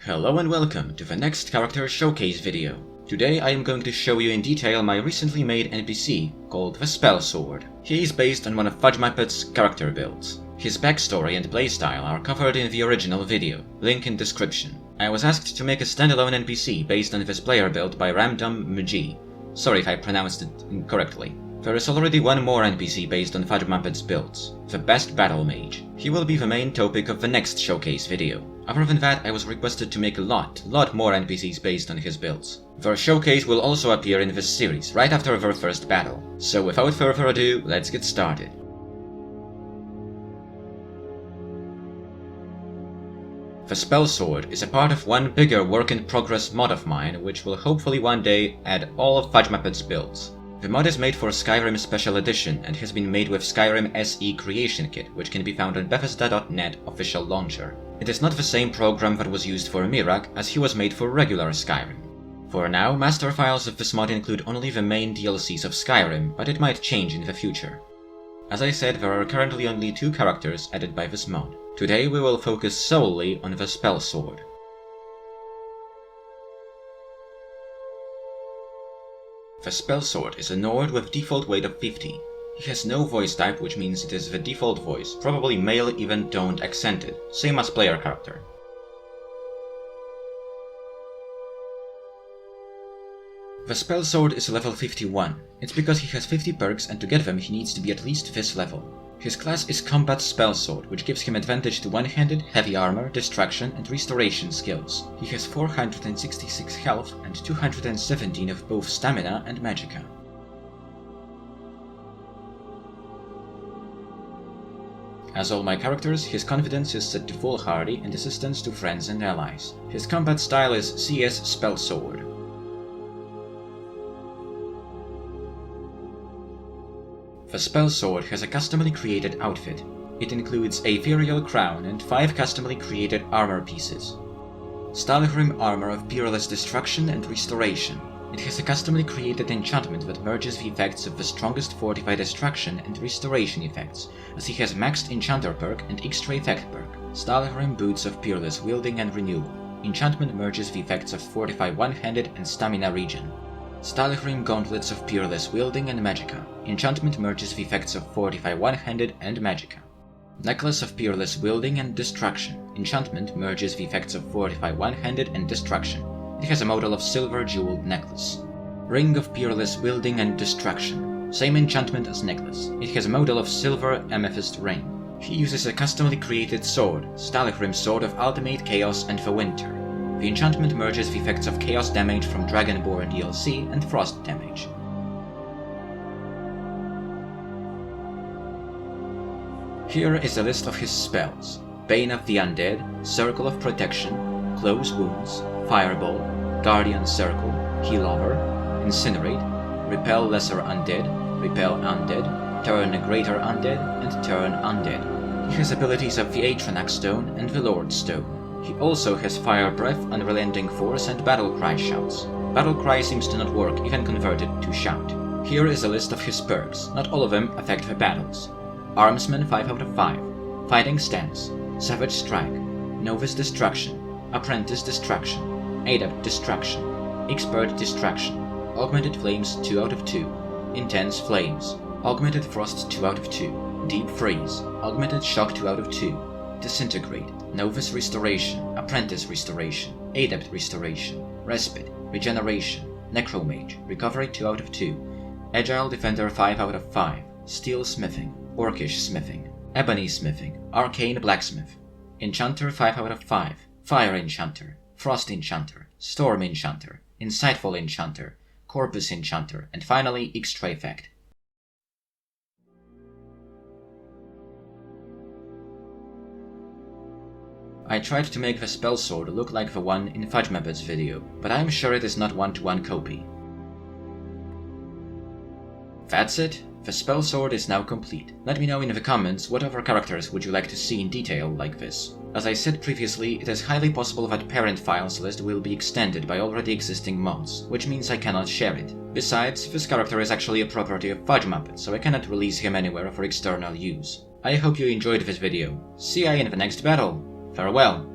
Hello and welcome to the next character showcase video. Today I am going to show you in detail my recently made NPC called the Spellsword. He is based on one of FudgeMuppet's character builds. His backstory and playstyle are covered in the original video, link in description. I was asked to make a standalone NPC based on this player build by Ramgom Mgee. Sorry if I pronounced it incorrectly. There is already one more NPC based on FudgeMuppet's builds, the Best Battle Mage. He will be the main topic of the next showcase video. Other than that, I was requested to make a lot more NPCs based on his builds. Their showcase will also appear in this series, right after their first battle. So without further ado, let's get started. The Spellsword is a part of one bigger work-in-progress mod of mine, which will hopefully one day add all of FudgeMuppet's builds. The mod is made for Skyrim Special Edition and has been made with Skyrim SE Creation Kit, which can be found on Bethesda.net official launcher. It is not the same program that was used for Mirak, as he was made for regular Skyrim. For now, master files of this mod include only the main DLCs of Skyrim, but it might change in the future. As I said, there are currently only 2 characters added by this mod. Today we will focus solely on the Spellsword. The Spellsword is a Nord with default weight of 50. He has no voice type, which means it is the default voice, probably male even toned accented, same as player character. The Spellsword is level 51. It's because he has 50 perks and to get them he needs to be at least this level. His class is Combat Spellsword, which gives him advantage to one-handed, heavy armor, distraction and restoration skills. He has 466 health and 217 of both stamina and magicka. As all my characters, his confidence is set to foolhardy and assistance to friends and allies. His combat style is CS Spellsword. The Spellsword has a customly created outfit. It includes a ethereal crown and 5 customly created armor pieces. Stalagrim armor of peerless destruction and restoration. It has a customly created enchantment that merges the effects of the strongest fortified destruction and restoration effects, as he has maxed enchanter perk and extra effect perk. Stalagrim boots of peerless wielding and renewal. Enchantment merges the effects of fortify one-handed and stamina regen. Stalagrim gauntlets of peerless wielding and magicka. Enchantment merges the effects of fortify one-handed and magicka. Necklace of peerless wielding and destruction. Enchantment merges the effects of fortify one-handed and destruction. It has a model of silver jeweled necklace. Ring of peerless wielding and destruction. Same enchantment as necklace. It has a model of silver amethyst ring. He uses a customly created sword, Stalagrim sword of ultimate chaos and the winter. The enchantment merges the effects of chaos damage from Dragonborn DLC and frost damage. Here is a list of his spells: Bane of the Undead, Circle of Protection, Close Wounds, Fireball, Guardian Circle, Heal Over, Incinerate, Repel Lesser Undead, Repel Undead, Turn Greater Undead, and Turn Undead. He has abilities of the Atranak Stone and the Lord Stone. He also has Fire Breath, Unrelenting Force, and Battle Cry shouts. Battle Cry seems to not work even converted to shout. Here is a list of his perks. Not all of them affect the battles. Armsman 5 out of 5, Fighting Stance, Savage Strike, Novice Destruction, Apprentice Distraction, Adept Distraction, Expert Distraction, Augmented Flames 2 out of 2, Intense Flames, Augmented Frost 2 out of 2, Deep Freeze, Augmented Shock 2 out of 2, Disintegrate, Novice Restoration, Apprentice Restoration, Adept Restoration, Respite, Regeneration, Necromage, Recovery 2 out of 2, Agile Defender 5 out of 5, Steel Smithing, Orcish Smithing, Ebony Smithing, Arcane Blacksmith, Enchanter 5 out of 5, Fire Enchanter, Frost Enchanter, Storm Enchanter, Insightful Enchanter, Corpus Enchanter, and finally Extra Effect. I tried to make the Spellsword look like the one in FudgeMuppet's video, but I am sure it is not one-to-one copy. That's it. The Spellsword is now complete. Let me know in the comments what other characters would you like to see in detail like this. As I said previously, it is highly possible that parent files list will be extended by already existing mods, which means I cannot share it. Besides, this character is actually a property of FudgeMuppet, so I cannot release him anywhere for external use. I hope you enjoyed this video. See ya in the next battle! Farewell!